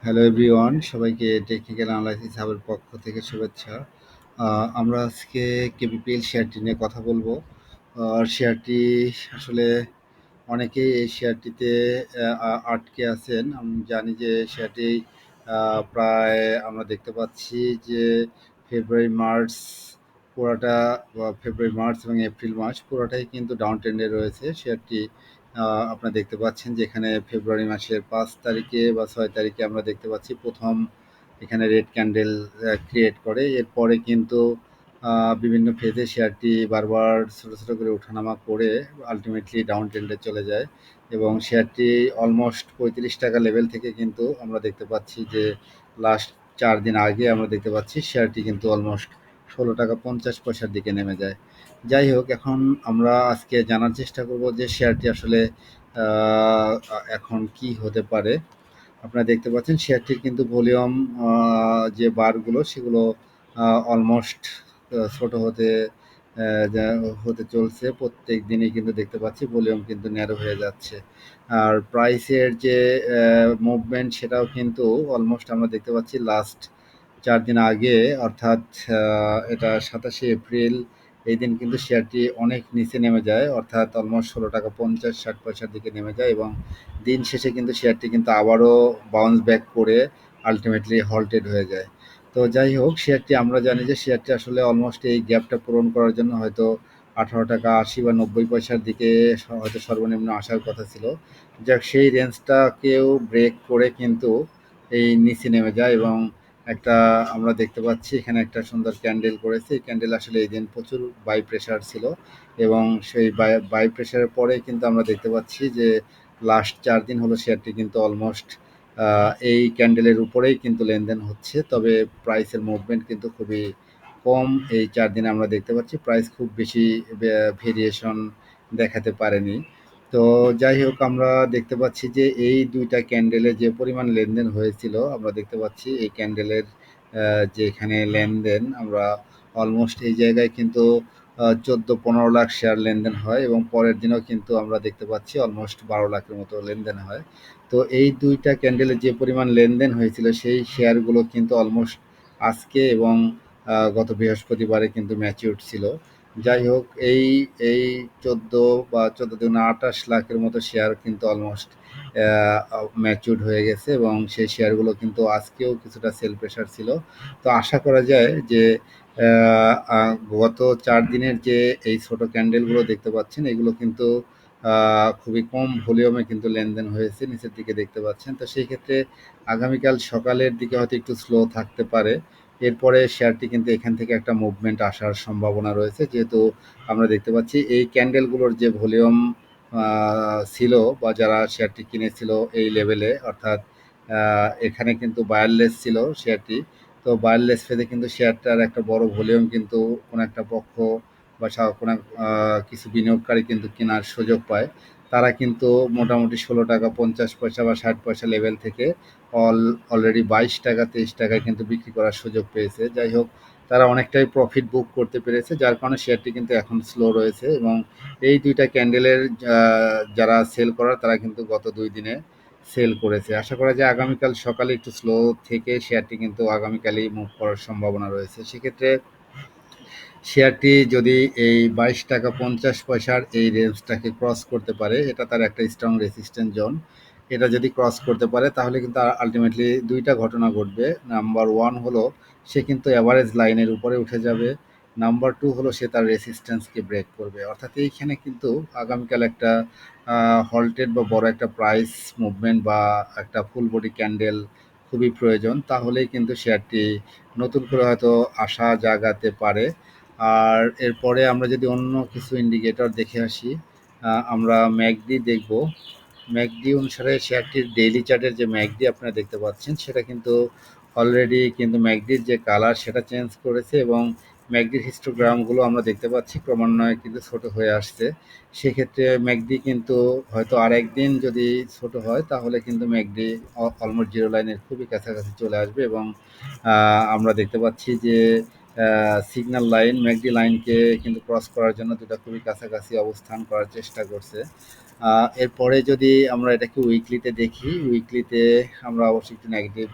Hello everyone, সবাইকে technical analysis হাবের পক্ষ থেকে শুভেচ্ছা। আমরা আজকে কেপিপিএল শেয়ারটি নিয়ে কথা বলবো। শেয়ারটি আসলে অনেকেই এই শেয়ারটিতে আটকে আছেন। আমি জানি যে শেয়ারটি প্রায় আমরা দেখতে পাচ্ছি যে ফেব্রুয়ারি মার্চ পুরাটা ফেব্রুয়ারি মার্চ এবং এপ্রিল মাস পুরোটাই কিন্তু ডাউন ট্রেন্ডে রয়েছে শেয়ারটি। আপনারা দেখতে পাচ্ছেন যে এখানে ফেব্রুয়ারি মাসের 5 তারিখে বা 6 তারিখে আমরা দেখতে পাচ্ছি প্রথম এখানে রেড ক্যান্ডেল ক্রিয়েট করে। এরপরে কিন্তু বিভিন্ন ফেজে শেয়ারটি বারবার ছোটো ছোটো করে ওঠানামা করে আলটিমেটলি ডাউন ট্রেন্ডে চলে যায় এবং শেয়ারটি অলমোস্ট 35 টাকা লেভেল থেকে কিন্তু আমরা দেখতে পাচ্ছি যে লাস্ট 4 দিন আগে আমরা দেখতে পাচ্ছি শেয়ারটি কিন্তু অলমোস্ট 16 টাকা 50 পয়সার দিকে নেমে যায়। যাই হোক, এখন আমরা আজকে জানার চেষ্টা করব যে শেয়ারটি আসলে এখন কি হতে পারে। আপনারা দেখতে পাচ্ছেন শেয়ারটির কিন্তু ভলিউম যে বারগুলো সেগুলো অলমোস্ট ছোট হতে চলছে। প্রত্যেক দিনই কিন্তু দেখতে পাচ্ছি ভলিউম কিন্তু ন্যারো হয়ে যাচ্ছে। আর প্রাইসের যে মুভমেন্ট সেটাও কিন্তু অলমোস্ট আমরা দেখতে পাচ্ছি লাস্ট 4 দিন আগে, অর্থাৎ এটা 27শে এপ্রিল। এই দিন কিন্তু শেয়ারটি অনেক নিচে নেমে যায়, অর্থাৎ অলমোস্ট 16 টাকা 50-60 পয়সার দিকে নেমে যায় এবং দিন শেষে কিন্তু শেয়ারটি কিন্তু আবারও বাউন্স ব্যাক করে আলটিমেটলি হল্টেড হয়ে যায়। তো যাই হোক, শেয়ারটি আমরা জানি যে শেয়ারটি আসলে অলমোস্ট এই গ্যাপটা পূরণ করার জন্য হয়তো 18 টাকা 80 বা 90 পয়সার দিকে হয়তো সর্বনিম্ন আসার কথা ছিল। যাক, সেই রেঞ্জটাকেও ব্রেক করে কিন্তু এই নিচে নেমে যায় এবং একটা আমরা দেখতে পাচ্ছি এখানে একটা সুন্দর ক্যান্ডেল করেছে। এই ক্যান্ডেল আসলে এই দিন প্রচুর বাই প্রেশার ছিল এবং সেই বাই প্রেশারের পরে কিন্তু আমরা দেখতে পাচ্ছি যে লাস্ট 4 দিন হলো শেয়ারটি কিন্তু অলমোস্ট এই ক্যান্ডেলের উপরেই কিন্তু লেনদেন হচ্ছে। তবে প্রাইসের মুভমেন্ট কিন্তু খুবই কম। এই 4 দিনে আমরা দেখতে পাচ্ছি প্রাইস খুব বেশি ভেরিয়েশন দেখাতে পারেনি। তো যাই হোক, আমরা দেখতে পাচ্ছি যে এই দুইটা ক্যান্ডেলে যে পরিমাণ লেনদেন হয়েছিল আমরা দেখতে পাচ্ছি এই ক্যান্ডেলের যে এখানে লেনদেন আমরা অলমোস্ট এই জায়গায় কিন্তু 14-15 লাখ শেয়ার লেনদেন হয় এবং পরের দিনও কিন্তু আমরা দেখতে পাচ্ছি অলমোস্ট 12 লাখের মতো লেনদেন হয়। তো এই দুইটা ক্যান্ডেলে যে পরিমাণ লেনদেন হয়েছিল সেই শেয়ারগুলো কিন্তু অলমোস্ট আজকে এবং গত বৃহস্পতিবারে কিন্তু ম্যাচিউর ছিল। যাই হোক, এই এই 14 বা 14 দুগুণে 28 লাখের মতো শেয়ার কিন্তু অলমোস্ট ম্যাচিউরড হয়ে গেছে এবং সেই শেয়ারগুলো কিন্তু আজকেও কিছুটা সেল প্রেশার ছিল। তো আশা করা যায় যে গত 4 দিনের যে এই ছোট ক্যান্ডেলগুলো দেখতে পাচ্ছেন এগুলো কিন্তু খুবই কম ভলিউমে কিন্তু লেনদেন হয়েছে, নিচের দিকে দেখতে পাচ্ছেন। তো সেই ক্ষেত্রে আগামীকাল সকালের দিকে হয়তো একটু স্লো থাকতে পারে। এরপরে শেয়ারটি কিন্তু এখান থেকে একটা মুভমেন্ট আসার সম্ভাবনা রয়েছে, যেহেতু আমরা দেখতে পাচ্ছি এই ক্যান্ডেলগুলোর যে ভলিউম ছিল বা যারা শেয়ারটি কিনেছিল এই লেভেলে, অর্থাৎ এখানে কিন্তু বায়ারলেস ছিল শেয়ারটি। তো বায়ারলেস ফেজে কিন্তু শেয়ারটার একটা বড় ভলিউম কিন্তু কোনো একটা পক্ষ বা কোনো কিছু বিনিয়োগকারী কিন্তু কেনার সুযোগ পায়। তারা কিন্তু মোটামুটি 16 টাকা 50 পয়সা বা 60 পয়সা লেভেল থেকে অলরেডি 22 টাকা 23 টাকায় কিন্তু বিক্রি করার সুযোগ পেয়েছে। যাই হোক, তারা অনেকটাই প্রফিট বুক করতে পেরেছে, যার কারণে শেয়ারটি কিন্তু এখন স্লো রয়েছে এবং এই দুইটা ক্যান্ডেলের যারা সেল করার তারা কিন্তু গত 2 দিনে সেল করেছে। আশা করা যায় আগামীকাল সকালে একটু স্লো থেকে শেয়ারটি কিন্তু আগামীকালই মুভ করার সম্ভাবনা রয়েছে। সেক্ষেত্রে শেয়ারটি যদি এই 22 টাকা 50 পয়সার এই রেঞ্জটাকে ক্রস করতে পারে, এটা তার একটা স্ট্রং রেসিস্ট্যান্ট জোন। এটা যদি ক্রস করতে পারে তাহলে কিন্তু আলটিমেটলি দুইটা ঘটনা ঘটবে। নাম্বার ওয়ান হলো সে কিন্তু অ্যাভারেজ লাইনের উপরে উঠে যাবে। নাম্বার টু হলো সে তার রেসিস্ট্যান্সকে ব্রেক করবে। অর্থাৎ এইখানে কিন্তু আগামীকাল একটা হল্টেড বা বড় একটা প্রাইস মুভমেন্ট বা একটা ফুল বডি ক্যান্ডেল খুবই প্রয়োজন। তাহলেই কিন্তু শেয়ারটি নতুন করে হয়তো আশা জাগাতে পারে। আর এরপরে আমরা যদি অন্য কিছু ইন্ডিকেটর দেখে আসি, আমরা ম্যাকডি দেখব। ম্যাকডি অনুসারে শেয়ারটির ডেইলি চার্টের যে ম্যাকডি আপনারা দেখতে পাচ্ছেন সেটা কিন্তু অলরেডি কিন্তু ম্যাকডির যে কালার সেটা চেঞ্জ করেছে এবং ম্যাকডির হিস্টোগ্রামগুলো আমরা দেখতে পাচ্ছি ক্রমান্বয়ে কিন্তু ছোট হয়ে আসছে। সেক্ষেত্রে ম্যাকডি কিন্তু হয়তো আর একদিন যদি ছোট হয় তাহলে কিন্তু ম্যাকডি অলমোস্ট জিরো লাইনের খুবই কাছাকাছি চলে আসবে এবং আমরা দেখতে পাচ্ছি যে সিগন্যাল লাইন ম্যাকডি লাইনকে কিন্তু ক্রস করার জন্য দুটা খুবই কাছাকাছি অবস্থান করার চেষ্টা করছে। এরপরে যদি আমরা এটাকে উইকলিতে দেখি, উইকলিতে আমরা অবশ্যই একটু নেগেটিভ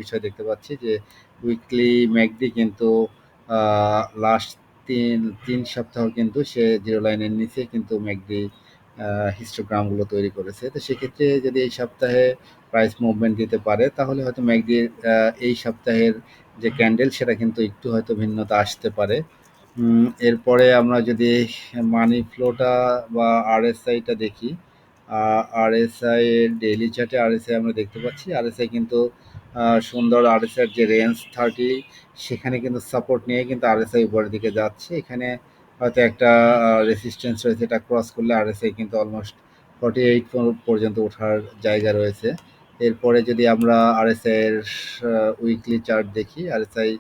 বিষয় দেখতে পাচ্ছি যে উইকলি ম্যাকডি কিন্তু লাস্ট তিন তিন সপ্তাহ কিন্তু সে জিরো লাইনের নিচে কিন্তু ম্যাকডি হিস্টোগ্রামগুলো তৈরি করেছে। তো সেক্ষেত্রে যদি এই সপ্তাহে প্রাইস মুভমেন্ট দিতে পারে তাহলে হয়তো ম্যাকডির এই সপ্তাহের যে ক্যান্ডেল সেটা কিন্তু একটু হয়তো ভিন্নতা আসতে পারে। এরপরে আমরা যদি মানি ফ্লোটা বা আরএসআইটা দেখি, আরএসআই এর ডেইলি চার্টে আরএসআই আমরা দেখতে পাচ্ছি আরএসআই কিন্তু সুন্দর আরএসআই এর যে রেঞ্জ 30 সেখানে কিন্তু সাপোর্ট নিয়ে কিন্তু আরএসআই উপরের দিকে যাচ্ছে। এখানে হয়তো একটা রেসিস্ট্যান্স রয়েছে, এটা ক্রস করলে আরএসআই কিন্তু অলমোস্ট 48 পর্যন্ত ওঠার জায়গা রয়েছে। এরপরে যদি আমরা আরএসআই এর উইকলি চার্ট দেখি, আরএসআই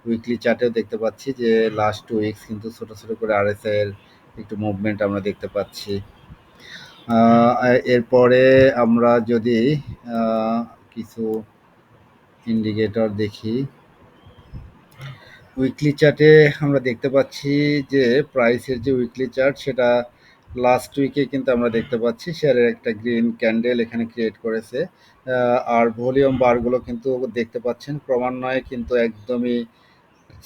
উইকলি চার্টেও দেখতে পাচ্ছি যে লাস্ট 2 উইকস কিন্তু ছোট ছোট করে আরএসআই এর একটু মুভমেন্ট আমরা দেখতে পাচ্ছি। এরপরে আমরা যদি কিছু ইন্ডিকেটর দেখি, উইকলি চার্টে আমরা দেখতে পাচ্ছি যে প্রাইসের যে উইকলি চার্ট সেটা লাস্ট উইকে কিন্তু আমরা দেখতে পাচ্ছি শেয়ারের একটা গ্রিন ক্যান্ডেল এখানে ক্রিয়েট করেছে। আর ভলিউম বারগুলো কিন্তু দেখতে পাচ্ছেন ক্রমান্বয়ে কিন্তু একদমই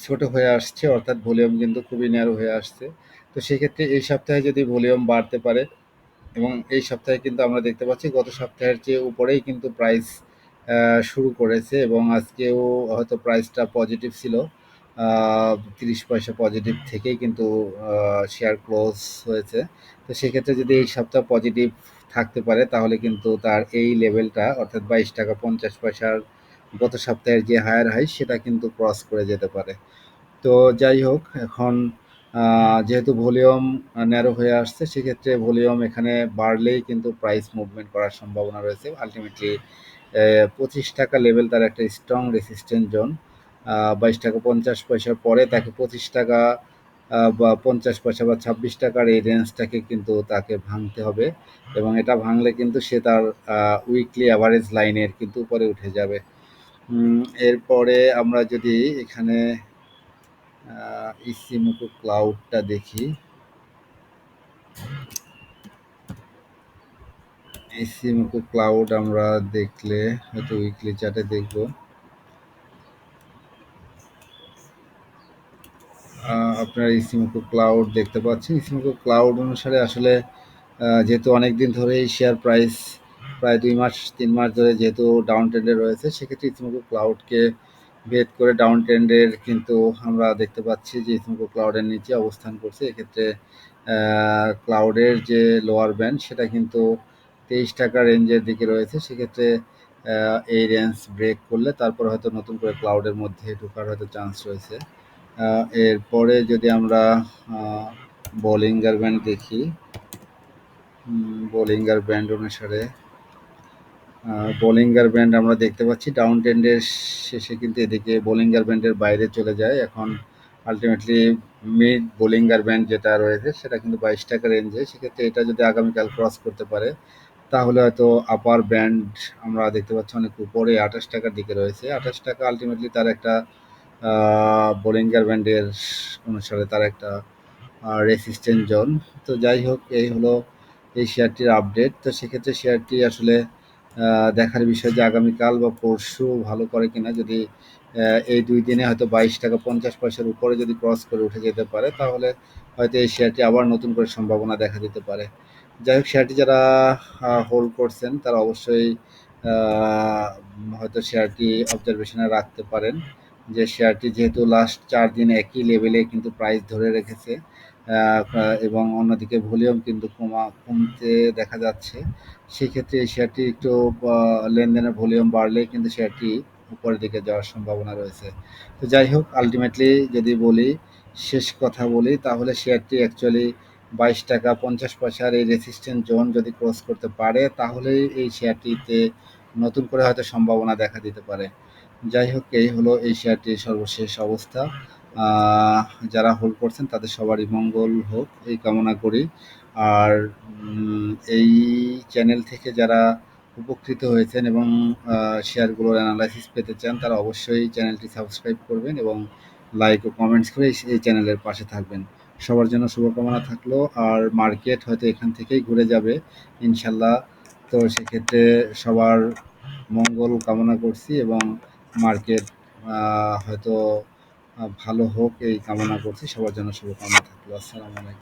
ছোট হয়ে আসছে, অর্থাৎ ভলিউম কিন্তু খুবই ন্যারো হয়ে আসছে। তো সেক্ষেত্রে এই সপ্তাহে যদি ভলিউম বাড়তে পারে, এবং এই সপ্তাহে কিন্তু আমরা দেখতে পাচ্ছি গত সপ্তাহের চেয়ে উপরেই কিন্তু প্রাইস শুরু করেছে এবং আজকেও হয়তো প্রাইসটা পজিটিভ ছিল, 30 পয়সা পজিটিভ থেকেই কিন্তু শেয়ার ক্লোজ হয়েছে। তো সেক্ষেত্রে যদি এই সপ্তাহ পজিটিভ থাকতে পারে তাহলে কিন্তু তার এই লেভেলটা অর্থাৎ 22 টাকা 50 পয়সার গত সপ্তাহের যে হায়ার হাই সেটা কিন্তু ক্রস করে যেতে পারে। তো যাই হোক, এখন যেহেতু ভলিউম ন্যারো হয়ে আসছে সেক্ষেত্রে ভলিউম এখানে বাড়লেই কিন্তু প্রাইস মুভমেন্ট করার সম্ভাবনা রয়েছে। আলটিমেটলি 25 টাকা লেভেল তার একটা স্ট্রং রেসিস্ট্যান্ট জোন। 22 টাকা 50 পয়সার পরে তাকে 25 টাকা বা 50 পয়সা বা 26 টাকার এই রেঞ্জটাকে কিন্তু তাকে ভাঙতে হবে, এবং এটা ভাঙলে কিন্তু সে তার উইকলি অ্যাভারেজ লাইনের কিন্তু উপরে উঠে যাবে। এরপরে আমরা যদি এখানে ইসিমোকো ক্লাউডটা দেখি, ইসিমোকো ক্লাউড আমরা দেখলে হয়তো উইকলি চার্টে দেখব, আপনারা ইসিমোকো ক্লাউড দেখতে পাচ্ছেন। ইসিমোকো ক্লাউড অনুসারে আসলে যেহেতু অনেক দিন ধরে এই শেয়ার প্রাইস প্রায় 2 মাস 3 মাস ধরে যেহেতু ডাউন ট্রেন্ডে রয়েছে সেক্ষেত্রে ইসিমোকো ক্লাউডকে ভেদ করে ডাউন ট্রেন্ডের কিন্তু আমরা দেখতে পাচ্ছি যে ইসিমোকো ক্লাউডের নিচে অবস্থান করছে। এক্ষেত্রে ক্লাউডের যে লোয়ার ব্যান্ড সেটা কিন্তু 23 টাকা রেঞ্জের দিকে রয়েছে। সেক্ষেত্রে এই রেঞ্জ ব্রেক করলে তারপর হয়তো নতুন করে ক্লাউডের মধ্যে ঢোকার হয়তো চান্স রয়েছে। এরপরে যদি আমরা বলিঙ্গার ব্যান্ড দেখি, বলিঙ্গার ব্যান্ড অনুসারে বলিঙ্গার ব্যান্ড আমরা দেখতে পাচ্ছি ডাউন ট্রেন্ডের শেষে কিন্তু এদিকে বলিঙ্গার ব্যান্ডের বাইরে চলে যায়। এখন আলটিমেটলি মিড বলিঙ্গার ব্যান্ড যেটা রয়েছে সেটা কিন্তু 22 টাকা রেঞ্জে। সেক্ষেত্রে এটা যদি আগামীকাল ক্রস করতে পারে তাহলে হয়তো আপার ব্যান্ড আমরা দেখতে পাচ্ছি অনেক উপরে 28 টাকার দিকে রয়েছে। 28 টাকা আলটিমেটলি তার একটা বলিঙ্গার ব্যান্ডের অনুসারে তার একটা রেসিস্ট্যান্ট জোন। তো যাই হোক, এই হলো এই শেয়ারটির আপডেট। তো সেক্ষেত্রে শেয়ারটি আসলে দেখার বিষয় যে আগামীকাল বা পরশু ভালো করে কিনা। যদি এই 2 দিনে হয়তো 22 টাকা 50 পয়সার উপরে যদি ক্রস করে উঠে যেতে পারে তাহলে হয়তো এই শেয়ারটি আবার নতুন করে সম্ভাবনা দেখা দিতে পারে। যাই হোক, শেয়ারটি যারা হোল্ড করছেন তারা অবশ্যই হয়তো শেয়ারটি অবজারভেশনে রাখতে পারেন যে শেয়ারটি যেহেতু লাস্ট 4 দিন একই লেভেলে কিন্তু প্রাইস ধরে রেখেছে এবং অন্যদিকে ভলিউম কিন্তু কমতে দেখা যাচ্ছে, সেক্ষেত্রে এই শেয়ারটি একটু লেনদেনের ভলিউম বাড়লে কিন্তু শেয়ারটি উপরের দিকে যাওয়ার সম্ভাবনা রয়েছে। তো যাই হোক, আলটিমেটলি যদি বলি, শেষ কথা বলি, তাহলে শেয়ারটি অ্যাকচুয়ালি 22 টাকা 50 পয়সার এই রেসিস্ট্যান্ট জোন যদি ক্রস করতে পারে তাহলেই এই শেয়ারটিতে নতুন করে হয়তো সম্ভাবনা দেখা দিতে পারে। যাই হোক, এই হলো এই শেয়ারটির সর্বশেষ অবস্থা। যারা হোল্ড করছেন তাদের সবারই মঙ্গল হোক এই কামনা করি। আর এই চ্যানেল থেকে যারা উপকৃত হয়েছেন এবং শেয়ারগুলোর অ্যানালাইসিস পেতে চান তারা অবশ্যই চ্যানেলটি সাবস্ক্রাইব করবেন এবং লাইক ও কমেন্টস করে এই চ্যানেলের পাশে থাকবেন। সবার জন্য শুভকামনা থাকলো। আর মার্কেট হয়তো এখান থেকেই ঘুরে যাবে ইনশাল্লাহ। তো সেক্ষেত্রে সবার মঙ্গল কামনা করছি এবং মার্কেট হয়তো ভালো হোক এই কামনা করছি। সবার জন্য শুভকামনা থাকলো। আসসালামু আলাইকুম।